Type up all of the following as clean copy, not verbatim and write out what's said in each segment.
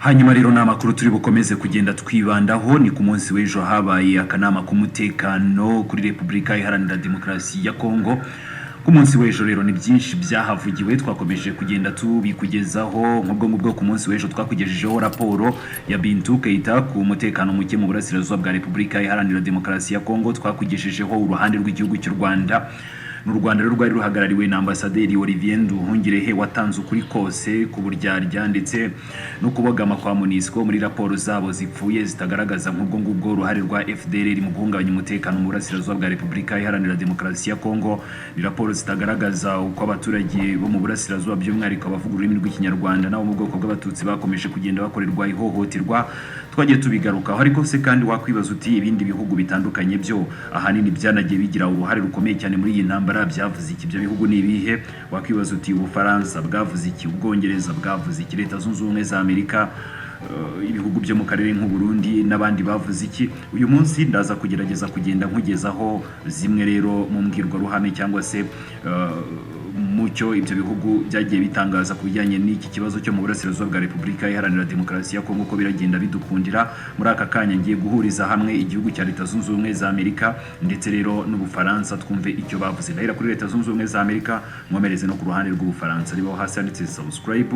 Hanyuma rero n'amakuru turi bukomeze kugenda twibandaho ni ku munsi w'ejo habaye akanama k'umutekano kuri Repubulika Iharanira Demokarasi ya Kongo. Ku munsi w'ejo rero ni byinshi byahavugiwe twakomeje kugenda tubikugezaho nk'ubwo ku munsi w'ejo twakugejejeho raporo ya Bintou Keita ku mutekano muke mu burasirazuba bwa Repubulika Iharanira Demokarasi ya Kongo. Twakugejejeho uruhande rw'igihugu cy'u Rwanda n'u Rwanda rwari ruhagarariwe na ambasaderi Olivier Nduhungirehe watanze ukuri kose ku buryarya ndetse no kubogama kwa MONUSCO muri raporo zabo zipfuye zitagaragaza ngubwo uruhare rwa FDLR mu guhungabanya umutekano mu burasirazuba bwa Repubulika Iharanira Demokarasi ya Kongo. Ni raporo zitagaragaza uko abaturage bo mu burasirazuba by'umwihariko abavuga ururimi rw'ikinyarwanda nabo mu bwoko bw'abatutsi bakomeje kugenda bakorerwa ihohoterwa. Twagiye tubigarukaho, ariko se kandi wakwibaza uti ibindi bihugu bitandukanye byo ahanini byanagiye bigira uruhare rukomeye cyane muri iyi ntambara byavuze iki? Ibyo bihugu ni ibihe? Wakwibaza uti Ubufaransa bwavuze iki, Ubwongereza bwavuze iki, Leta Zunze Ubumwe za Amerika, ibihugu byo mu karere nk'u Burundi n'abandi bavuze iki? Uyu munsi ndaza kugerageza kugenda nkugezaho zimwe rero mu mbwirwaruhame cyangwa se mucyo ibyo bihugu byagiye bitangaza ku bijyanye n'iki kibazo cyo mu burasirazuba bwa Repubulika Iharanira Demokarasi ya Kongo ko biragenda bidukundira. Muri aka kanya ngiye guhuriza hamwe igihugu cya Leta Zunze Ubumwe za Amerika ndetse rero n'Ubufaransa, twumve icyo bavuze. Ndahera kuri Leta Zunze Ubumwe za Amerika, mwomereze no ku ruhande rw'Ubufaransa. Ribaho hasi handitse subscribe,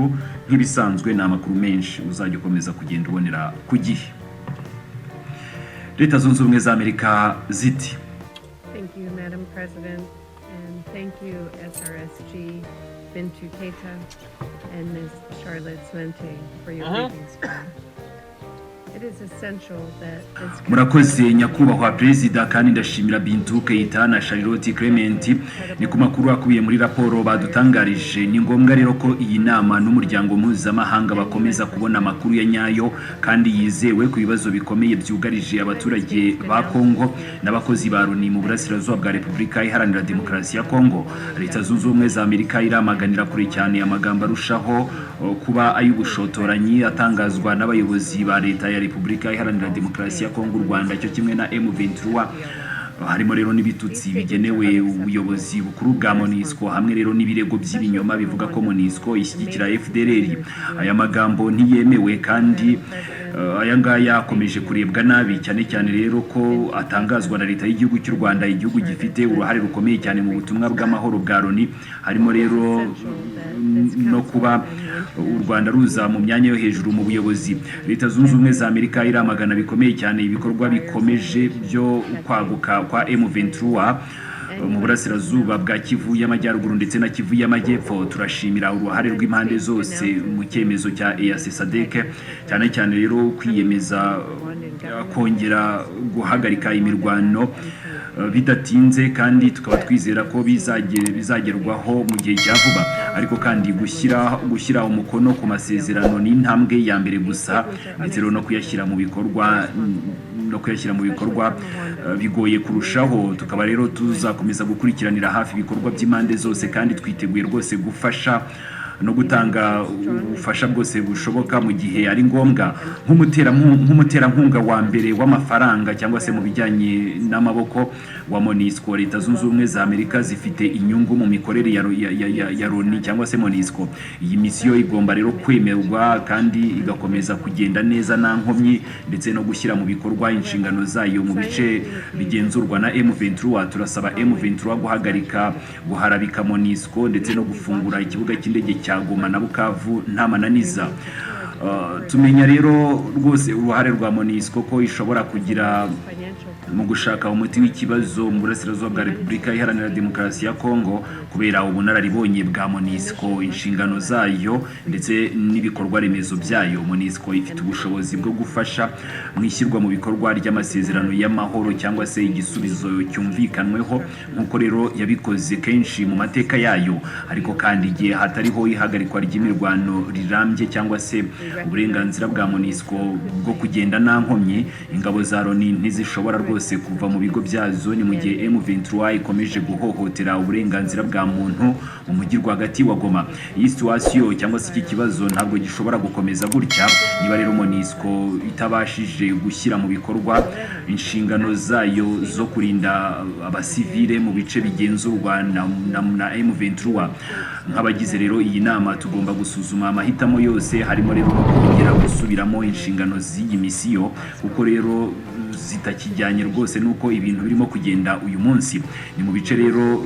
nk'ibisanzwe ni amakuru menshi uzajya ukomeza kugenda ubonera ku gihe. Leta Zunze Ubumwe za Amerika ziti: Thank you, Madam President. Thank you, SRSG, Bintou Keita, and Ms. Charlotte Swente for your briefings. It is essential that this Murakoze nyakubahwa Perezida, kandi ndashimira Bintou Keita na Charlotte Clement ni ku makuru akubiye muri raporo badutangarije. Ni ngombwa rero ko iyi nama n'umuryango mpuzamahanga bakomeza kubona amakuru ya nyayo kandi yizewe ku bibazo bikomeye byugarije abaturage ba Kongo n'abakozi ba Loni mu burasirazuba bwa Repubulika Iharanira Demokarasi ya Kongo. Leta Zunze Ubumwe za Amerika iramaganira kure cyane amagambo arushaho kuba ay'ubushotoranyi atangazwa n'abayobozi ba leta ya Repubulika Iharanira Demokarasi ya Kongo, u Rwanda cyo kimwe na M23. Harimo rero n'ibitutsi bigenewe ubuyobozi bukuru bwa MONUSCO, hamwe rero n'ibirego by'ibinyoma bivuga ko MONUSCO ishyigikira FDLR. Aya magambo ntiyemewe kandi aya ngaya akomeje kurebwa nabi cyane cyane rero ko atangazwa na leta y'igihugu cy'u Rwanda, igihugu gifite uruhare rukomeye cyane mu butumwa bw'amahoro bwa Loni. Harimo rero no kuba u Rwanda ruza mu myanya yo hejuru mu buyobozi. Leta Zunze Ubumwe za Amerika iramagana bikomeye cyane ibikorwa bikomeje byo kwaguka kwa M23 mu burasirazuba bwa Kivu y'Amajyaruguru ndetse na Kivu y'Amajyepfo. Turashimira uruhare rw'impande zose mu cyemezo cya EAC SADC, cyane cyane rero kwiyemeza kongera guhagarika imirwano bidatinze, kandi tukaba twizera ko bizagerwaho mu gihe cya vuba. Ariko kandi gushyira umukono ku masezerano ni intambwe ya mbere gusa, ndetse no kuyashyira mu bikorwa bigoye kurushaho. Tukaba rero tuzakomeza gukurikiranira hafi ibikorwa by'impande zose, kandi twiteguye rwose gufasha no gutanga ubufasha bwose bushoboka mu gihe ari ngombwa. Nk'umuterankunga wa mbere w'amafaranga cyangwa se mu bijyanye n'amaboko wa MONUSCO, Leta Zunze Ubumwe za Amerika zifite inyungu mu mikorere ya Loni cyangwa se MONUSCO. Iyi misiyo igomba rero kwemerwa kandi igakomeza kugenda neza nta nkomyi, ndetse no gushyira mu bikorwa inshingano zayo mu bice bigenzurwa na M23. Turasaba M23 guharabika MONUSCO ndetse no gufungura ikibuga cy'indege cya Goma na Bukavu nta mananiza. Tumenya rero rwose uruhare rwa MONUSCO ko ishobora kugira mu gushaka umuti w'ikibazo mu burasirazuba bwa Repubulika Iharanira Demokarasi ya Kongo, kubera ubunararibonye bwa MONUSCO, inshingano zayo ndetse n'ibikorwa remezo byayo. MONUSCO ifite ubushobozi bwo gufasha mu ishyirwa mu bikorwa ry'amasezerano y'amahoro cyangwa se igisubizo cyumvikanweho, nk'uko rero yabikoze kenshi mu mateka yayo. Ariko kandi igihe hatariho ihagarikwa ry'imirwano rirambye cyangwa se uburenganzira bwa MONUSCO bwo kugenda nta nkomyi, ingabo za Loni ntizishobora rwose kuva mu bigo byazo. Ni mu gihe M23 ikomeje guhohotera uburenganzira bwa muntu mu mujyi rwagati wa Goma. Iyi situation cyangwa se iki kibazo ntabwo gishobora gukomeza gutya niba rero MONUSCO itabashije gushyira mu bikorwa inshingano zayo zo kurinda abasivile mu bice bigenzurwa na M23. Nk'abagize rero iyi nama tugomba gusuzuma amahitamo yose, harimo rero kongera gusubiramo inshingano z'iyi misiyo kuko rero zitakijyanye rwose nuko ibintu birimo kugenda uyu munsi. Ni mu bice rero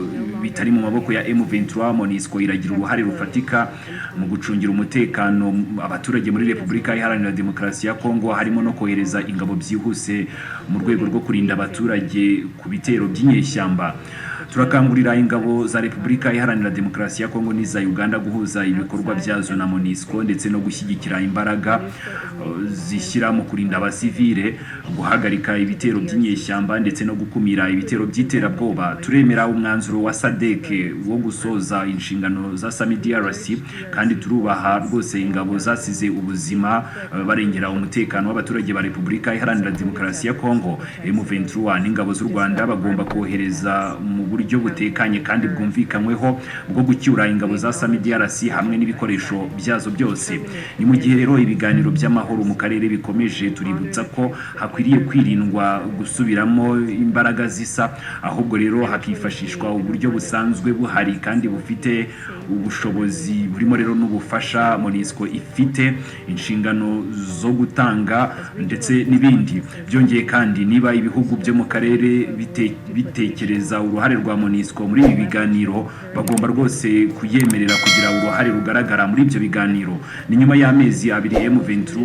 bitari mu maboko ya M23. MONUSCO iragira uruhare rufatika mu gucungira umutekano abaturage muri Repubulika Iharanira Demokarasi ya Kongo, harimo no kohereza ingabo byihuse mu rwego rwo kurinda abaturage ku bitero by'inyeshyamba. Turakangurira ingabo za Repubulika Iharanira Demokarasi ya Kongo n'iza Uganda guhuza ibikorwa byazo na MONUSCO ndetse no gushyigikira imbaraga zishyira mu kurinda abasivile, guhagarika ibitero by'inyeshyamba ndetse no gukumira ibitero by'iterabwoba. Turemera umwanzuro wa SADC wo gusoza inshingano za SAMIDRC kandi turubaha rwose ingabo zasize ubuzima barengera umutekano w'abaturage ba Repubulika Iharanira Demokarasi ya Kongo. M23 n'ingabo z'u Rwanda bagomba kohereza mu buryo butekanye kandi bwumvikanyweho bwo gucyura ingabo za SAMIDRC hamwe n'ibikoresho byazo byose. Ni mu gihe rero ibiganiro by'amahoro mu karere bikomeje, tuributsa ko hakwiriye kwirindwa gusubiramo imbaraga zisa, ahubwo rero hakifashishwa uburyo busanzwe buhari kandi bufite ubushobozi burimo rero n'ubufasha MONUSCO ifite inshingano zo gutanga ndetse n'ibindi. Byongeye kandi niba ibihugu byo mu karere bitekereza uruhare rwa MONUSCO muri ibi biganiro, bagomba rwose kuyemerera kugira uruhare rugaragara muri ibyo biganiro. Ni nyuma y'amezi abiri M23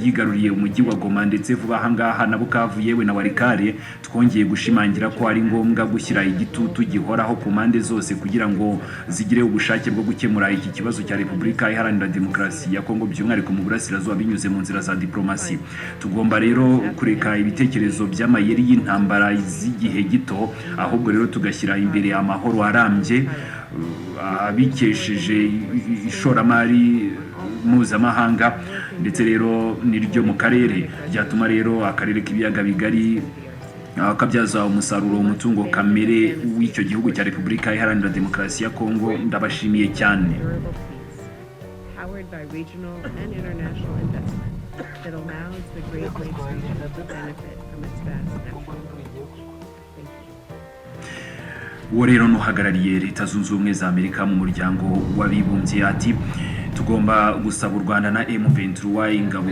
yigaruriye umujyi wa Goma ndetse vuba ahangaha na Bukavu yewe na Walikale, twongeye gushimangira ko ari ngombwa gushyira igitutu gihoraho ku mpande zose kugira ngo zigire ubushake bwo gukemura iki kibazo cya Repubulika Iharanira Demokarasi ya Kongo, by'umwihariko mu burasirazuba binyuze mu nzira za diplomasi. Tugomba rero kureka ibitekerezo by'amayeri y'intambara z'igihe gito, ahubwo rero tugashyira imbere amahoro arambye abikesheje ishoramari mpuzamahanga ndetse rero niryo mu karere ryatuma rero akarere k'ibiyaga bigari kabyaza umusaruro umutungo kamere w'icyo gihugu cya Repubulika Iharanira Demokarasi ya Kongo. Ndabashimiye cyane. Powered by regional and international investment that allows the Great Lakes region to benefit from its vast natural wealth. Thank you. Uwo rero n'uhagarariye Leta Zunze Ubumwe za Amerika mu muryango w'abibumbye ati tugomba gusaba u Rwanda na M23 ingabo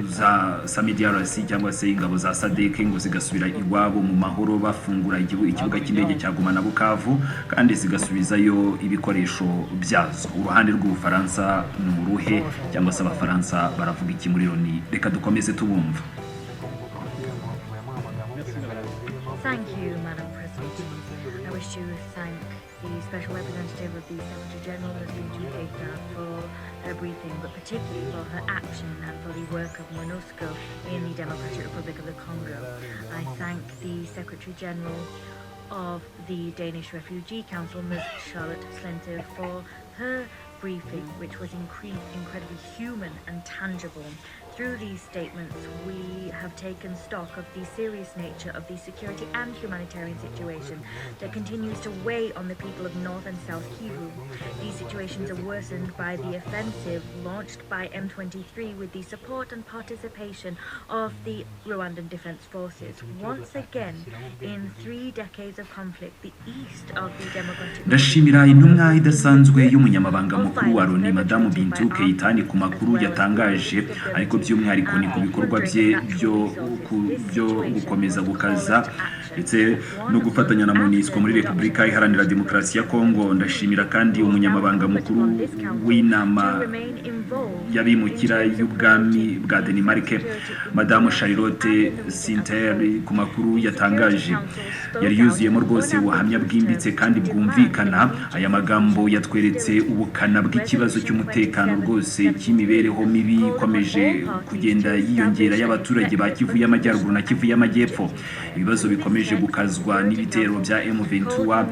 za SAMIDRC cyangwa se ingabo za SADC ngo zigasubira iwabo mu mahoro, bafungura ikibuga cy'indege cya Goma na Bukavu kandi zigasubizayo ibikoresho byazo. Uruhande rw'Ubufaransa ni uruhe cyangwa se Abafaransa baravuga iki muri Loni? Reka dukomeze tubumva. Thank you, Madam President. I wish to thank the Special Representative of the Secretary General, Ms. Bintou Keita, for her briefing, but particularly for her action and for the work of MONUSCO in the Democratic Republic of the Congo. I thank the Secretary General of the Danish Refugee Council, Ms. Charlotte Slenter, for her briefing, which was incredibly human and tangible. Through these statements, we have taken stock of the serious nature of the security and humanitarian situation that continues to weigh on the people of North and South Kivu. These situations are worsened by the offensive launched by M23 with the support and participation of the Rwandan Defense Forces. Once again, in 3 decades of conflict, the east of the Democratic Ndashimira intumwa idasanzwe y'umunyamabanga mukuru wa Loni Madamu Bintou Keita ni ku makuru yatangaje, ariko by'umwihariko ni ku bikorwa bye byo gukomeza gukaza ndetse no gufatanya na MONUSCO muri Repubulika Iharanira Demokarasi ya Kongo. Ndashimira kandi umunyamabanga mukuru w'inama y'abimukira y'ubwami bwa Denmark Madamu Charlotte Slenter ku makuru yatangaje. Yari yuzuyemo rwose ubuhamya bwimbitse kandi bwumvikana. Aya magambo yatweretse ubukana bw'ikibazo cy'umutekano rwose cy'imibereho mibi ikomeje kugenda yiyongera y'abaturage ba Kivu y'Amajyaruguru na Kivu y'Amajyepfo. Ibibazo bikomeje gukazwa n'ibitero bya M23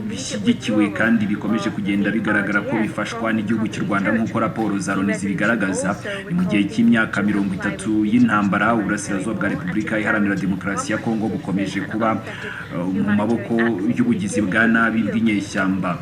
bishyigikiwe kandi bikomeje kugenda bigaragara ko bifashwa n'igihugu cy'u Rwanda nk'uko raporo za Loni zibigaragaza. Ni mu gihe cy'imyaka 30 y'intambara, uburasirazuba bwa Repubulika Iharanira Demokarasi ya Kongo bukomeje kuba mu maboko y'ubugizi bwa nabi bw'inyeshyamba,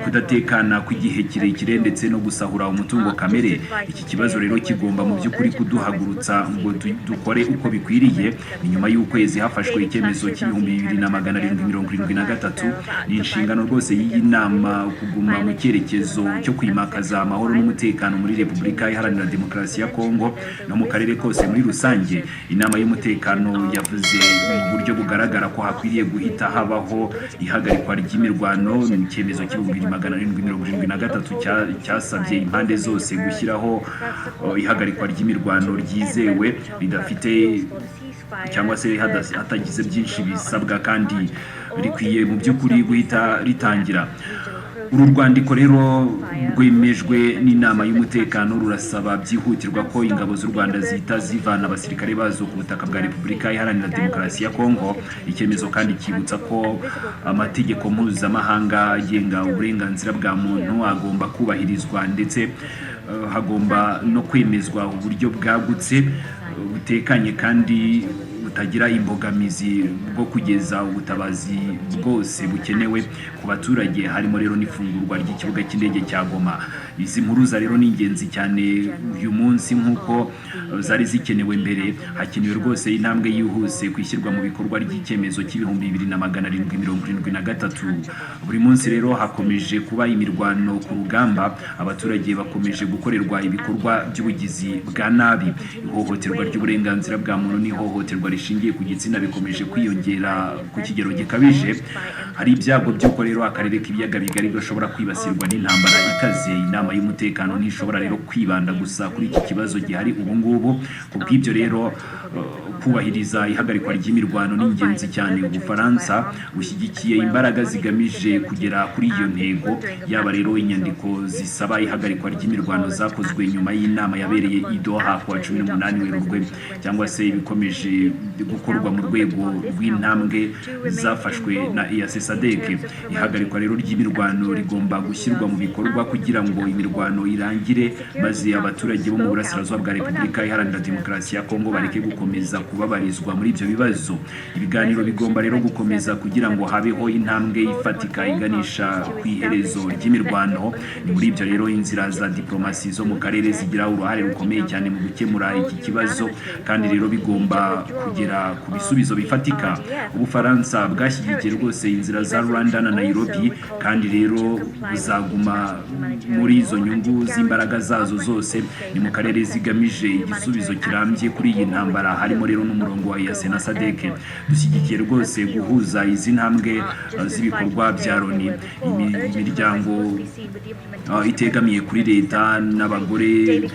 kudatekana kw'igihe kirekire ndetse no gusahura umutungo kamere. Iki kibazo rero kigomba mu by'ukuri kuduhagurutsa ngo dukore uko bikwiriye. Ni nyuma y'ukwezi hafashwe icyemezo cy'2773 ni inshingano rwose y'iyi nama kuguma mu cyerekezo cyo kwimakaza amahoro n'umutekano muri Repubulika Iharanira Demokarasi ya Kongo no mu karere kose muri rusange. Inama y'umutekano yavuze mu buryo bugaragara ko hakwiriye guhita habaho ihagarikwa ry'imirwano. Mu cyemezo cy'2773 cyasabye impande zose gushyiraho ihagarikwa ry'imirwano ryizewe ridafite cyangwa se hatagize byinshi bisabwa kandi rikwiye mu by'ukuri guhita ritangira. Uru rwandiko rero rwemejwe n'inama y'umutekano rurasaba byihutirwa ko ingabo z'u Rwanda zihita zivana abasirikare bazo ku butaka bwa Repubulika Iharanira Demokarasi ya Kongo. Icyemezo kandi kibutsa ko amategeko mpuzamahanga agenga uburenganzira bwa muntu agomba kubahirizwa ndetse hagomba no kwemezwa uburyo bwagutse butekanye kandi butagira imbogamizi bwo kugeza ubutabazi bwose bukenewe ku baturage, harimo rero n'ifungurwa ry'ikibuga cy'indege cya Goma. Izi mpuruza rero ni ingenzi cyane uyu munsi nk'uko zari zikenewe mbere. Hakenewe rwose intambwe yihuse kwishyirwa mu bikorwa ry'icyemezo cy'2773. Buri munsi rero hakomeje kuba imirwano ku rugamba, abaturage bakomeje gukorerwa ibikorwa by'ubugizi bwa nabi. Ihohoterwa ry'uburenganzira bwa muntu n'ihohoterwa rishingiye ku gitsina bikomeje kwiyongera ku kigero gikabije. Hari ibyago by'uko rero akarere k'ibiyaga bigari gashobora kwibasirwa n'intambara ikaze. Inama y'umutekano ntishobora rero kwibanda gusa kuri iki kibazo gihari ubu ngubu. Kubw'ibyo rero kubahiriza ihagarikwa ry'imirwano ni ingenzi cyane. Ubufaransa bushyigikiye imbaraga zigamije kugera kuri iyo ntego, yaba rero inyandiko zisaba ihagarikwa ry'imirwano zakozwe nyuma y'inama yabereye i Doha ku wa 18 Werurwe cyangwa se ibikomeje gukorwa mu rwego rw'intambwe zafashwe na EAC SADC. Ihagarikwa rero ry'imirwano rigomba gushyirwa mu bikorwa kugira ngo imirwano irangire maze abaturage bo mu burasirazuba bwa Repubulika Iharanira Demokarasi ya Kongo bareke gukomeza kubabarizwa muri ibyo bibazo. Ibiganiro bigomba rero gukomeza kugira ngo habeho intambwe ifatika iganisha ku iherezo ry'imirwano. Ni muri ibyo rero inzira za diplomasi zo mu karere zigira uruhare rukomeye cyane mu gukemura iki kibazo, kandi rero bigomba kugera ku bisubizo bifatika. Ubufaransa bwashyigikiye rwose inzira za Rwanda na Nairobi, kandi rero buzaguma muri izo nyungu z'imbaraga zazo zose ni mu karere zigamije igisubizo kirambye kuri iyi ntambara, harimo rero n'umurongo wa EAC na SADC. Dushyigikiye rwose guhuza izi ntambwe z'ibikorwa bya Loni, imiryango itegamiye kuri leta n'abagore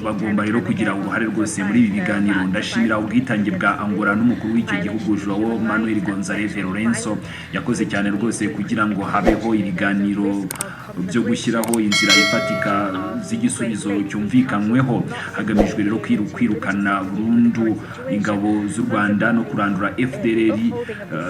bagomba rero kugira uruhare rwose muri ibi biganiro. Ndashimira ubwitange bwa Angola n'umukuru w'icyo gihugu Joao Manuel Gonzalez Lorenzo yakoze cyane rwose kugira ngo habeho ibiganiro byo gushyiraho inzira ifatika z'igisubizo cyumvikanyweho, hagamijwe rero kwirukana burundu ingabo z'u Rwanda no kurandura FDLR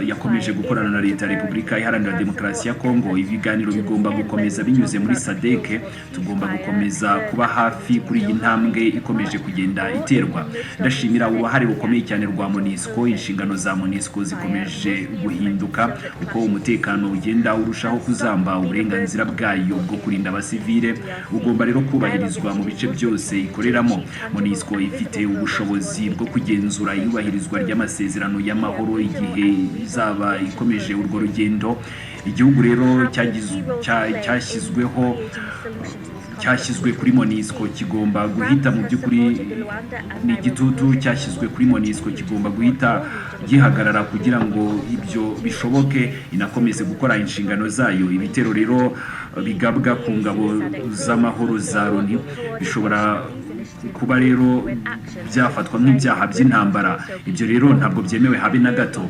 yakomeje gukorana na leta ya Repubulika Iharanira Demokarasi ya Kongo. Ibiganiro bigomba gukomeza binyuze muri SADC. Tugomba gukomeza kuba hafi kuri iyi ntambwe ikomeje kugenda iterwa. Ndashimira uruhare rukomeye cyane rwa MONUSCO. Inshingano za MONUSCO zikomeje guhinduka uko umutekano ugenda urushaho kuzamba. Uburenganzira bwayo bwo kurinda abasivile ugomba rero kubahirizwa mu bice byose ikoreramo. MONUSCO ifite ubushobozi bwo kugenzura iyubahirizwa ry'amasezerano y'amahoro igihe izaba ikomeje urwo rugendo. Igihugu rero cyashyizwe kuri MONUSCO kigomba guhita mu by'ukuri ni igitutu cyashyizwe kuri MONUSCO kigomba guhita gihagarara kugira ngo ibyo bishoboke inakomeze gukora inshingano zayo. Ibitero rero bigabwa ku ngabo z'amahoro za Loni bishobora kuba rero byafatwa nk'ibyaha by'intambara. Ibyo rero ntabwo byemewe habe na gato.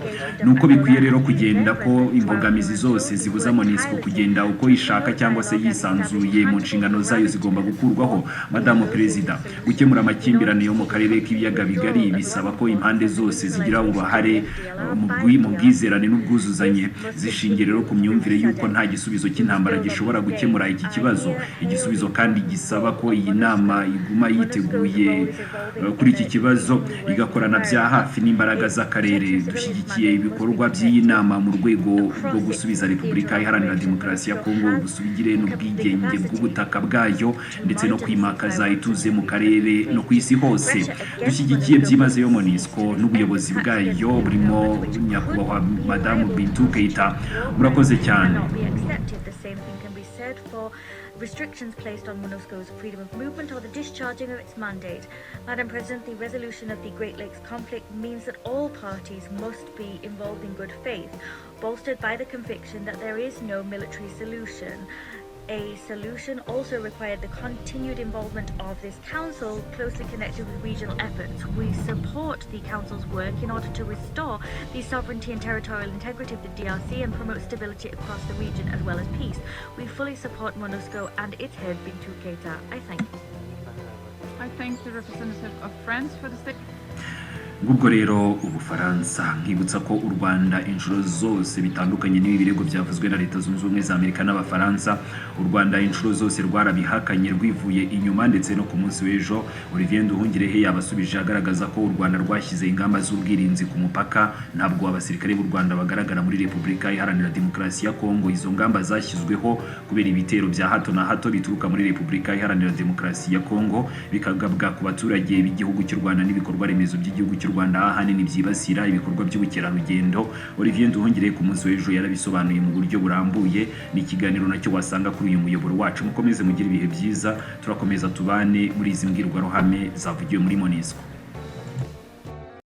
Nuko bikwiye rero kugenda ko imbogamizi zose zibuza MONUSCO kugenda uko ishaka cyangwa se yisanzuye mu nshingano zayo zigomba gukurwaho. Madamu Perezida, gukemura amakimbirane yo mu karere k'ibiyaga bigari bisaba ko impande zose zigira uruhare mu bwizerane n'ubwuzuzanye, zishingiye rero ku myumvire y'uko nta gisubizo cy'intambara gishobora gukemura iki kibazo. Igisubizo kandi gisaba ko iyi nama iguma yiteguye kuri iki kibazo igakorana bya hafi n'imbaraga z'akarere. Dushyigikiye ibikorwa by'iyi nama mu rwego rwo gusubiza Repubulika Iharanira Demokarasi ya Kongo ubusugire n'ubwigenge bw'ubutaka bwayo ndetse no kwimakaza ituze mu karere no ku isi hose. Dushyigikiye byimazeyo MONUSCO n'ubuyobozi bwayo burimo nyakubahwa Madamu Bintou Keita. Murakoze cyane. Restrictions placed on MONUSCO's freedom of movement or the discharging of its mandate. Madam President, the resolution of the Great Lakes conflict means that all parties must be involved in good faith, bolstered by the conviction that there is no military solution. A solution also required the continued involvement of this council, closely connected with regional efforts. We support the council's work in order to restore the sovereignty and territorial integrity of the DRC and promote stability across the region as well as peace. We fully support MONUSCO and its head, Bintou Keita. I thank you. I thank the representative of France for the statement. Ngubwo rero Ubufaransa nkibutsa ko u Rwanda inshuro zose bitandukanye n'ibi birego byavuzwe na Leta Zunze Ubumwe za Amerika n'Abafaransa, u Rwanda inshuro zose rwarabihakanye rwivuye inyuma, ndetse no ku munsi w'ejo Olivier Nduhungirehe yabasubije agaragaza ko u Rwanda rwashyize ingamba z'ubwirinzi ku mupaka. Ntabwo abasirikare b'u Rwanda bagaragara muri Repubulika Iharanira Demokarasi ya Kongo. Izo ngamba zashyizweho kubera ibitero bya hato na hato bituruka muri Repubulika Iharanira Demokarasi ya Kongo bikagabwa ku baturage b'igihugu cy'u Rwanda n'ibikorwa remezo by'igihugu cy'u Rwanda ahanini byibasira ibikorwa by'ubukerarugendo. Olivier Nduhungirehe ku munsi w'ejo yarabisobanuye mu buryo burambuye. Ni ikiganiro nacyo wasanga kuri uyu muyoboro wacu. Mukomeze mugire ibihe byiza, turakomeza tubane muri izi mbwirwaruhame zavugiwe muri MONUSCO.